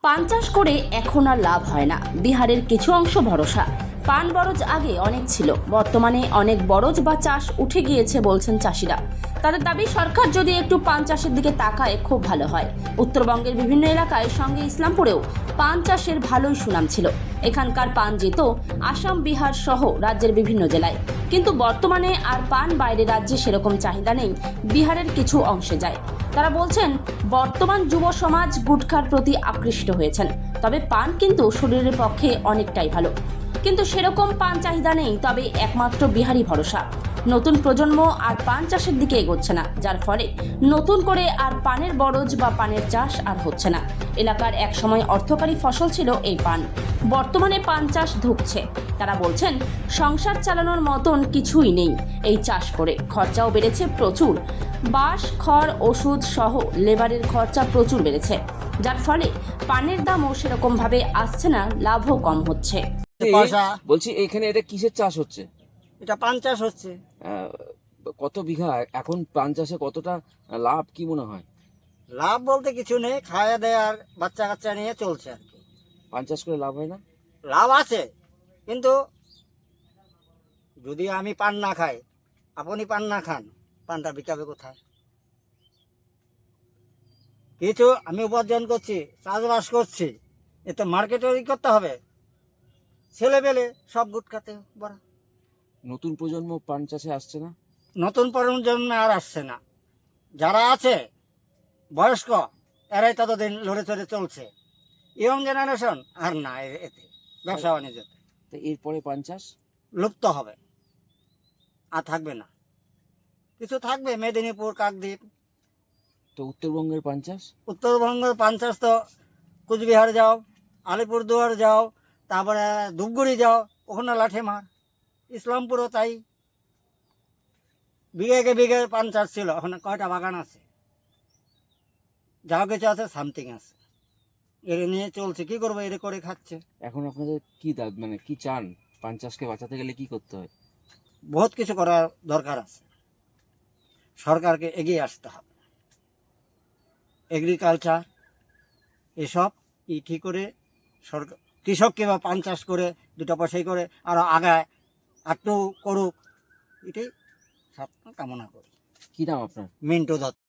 পান চাষ করে এখন আর লাভ হয় না। বিহারের কিছু অংশ ভরসা। পান বরজ আগে অনেক ছিল, বর্তমানে অনেক বরজ বা চাষ উঠে গিয়েছে বলছেন চাষিরা। তাদের দাবি সরকার যদি একটু পান চাষের দিকে তাকায় খুব ভালো হয়। উত্তরবঙ্গের বিভিন্ন এলাকায় সঙ্গে ইসলামপুরেও পান চাষের ভালোই সুনাম ছিল। এখানকার পান যেত আসাম, বিহার সহ রাজ্যের বিভিন্ন জেলায়, কিন্তু বর্তমানে আর পান বাইরের রাজ্যে সেরকম চাহিদা নেই। বিহারের কিছু অংশে যায়। তারা বলছেন বর্তমান যুব সমাজ গুটখার প্রতি আকৃষ্ট হয়েছেন, তবে পান কিন্তু শরীরের পক্ষে অনেকটাই ভালো। কিন্তু সেরকম পান চাহিদা নেই, তবে একমাত্র বিহারি ভরসা। নতুন প্রজন্ম আর পান চাষের দিকে এগোচ্ছে না, যার ফলে নতুন করে আর পানের বরজ বা পানের চাষ আর হচ্ছে না। এলাকার একসময় অর্থকারী ফসল ছিল এই পান, বর্তমানে পান চাষ ধুঁকছে। তারা বলছেন সংসার চালানোর মতন কিছুই নেই এই চাষ করে। খরচাও বেড়েছে প্রচুর, বাঁশ, খড়, ওষুধ সহ লেবারের খরচা প্রচুর বেড়েছে, যার ফলে পানের দামও সেরকম ভাবে আসছে না, লাভও কম হচ্ছে। পয়সা বলছি এখানে এটা কিসের চাষ হচ্ছে? এটা পান চাষ হচ্ছে। আহ, কত বিঘা এখন পান চাষে কতটা লাভ কি মনে হয়? লাভ বলতে কিছু নেই, খাওয়া দেয় আর বাচ্চা কাচ্চা নিয়ে চলছে আর কি। পান চাষ করে লাভ হয় না? লাভ আছে, কিন্তু যদি আমি পান না খাই, আপনি পান না খান, পানটা বিকাবে কোথায়? কিছু আমি উপার্জন করছি, চাষবাস করছি, এ তো মার্কেটই করতে হবে। ছেলে পেলে সব গুটখাতে বড়। নতুন প্রজন্ম পান চাষে আসছে না? নতুন প্রজন্মে আর আসছে না। যারা আছে বয়স্ক, এরাই ততদিন লড়ে চড়ে চলছে। ইয়ং জেনারেশন আর না, এতে ব্যবসা বাণিজ্যতে তো এরপরে পান চাষ লুপ্ত হবে, আর থাকবে না। কিছু থাকবে মেদিনীপুর, কাকদ্বীপ। তো উত্তরবঙ্গের পান চাষ? উত্তরবঙ্গের পান চাষ তো কুচবিহার যাও, আলিপুরদুয়ার যাও, তারপরে ধূপগুড়ি যাও, ওখানে লাঠি মার। ইসলামপুরও তাই, বিঘে বিঘে পান চাষ ছিল, ওখানে কয়টা বাগান আছে? যা কিছু আছে সামথিং আছে, এর নিয়ে চলছে। কি করবো, এর করে খাচ্ছে। এখন আপনাদের কি দাবি, মানে কি চান? পান চাষকে বাঁচাতে গেলে কি করতে হয়? বহুত কিছু করার দরকার আছে, সরকারকে এগিয়ে আসতে হবে। এগ্রিকালচার এসব ঠিক করে সরকার কৃষককে বা পান চাষ করে দুটো পয়সাই করে আরও আগায় একটু করুক, এটাই সব কামনা করি। কি নাম আপনার? মিন্টু দত্ত।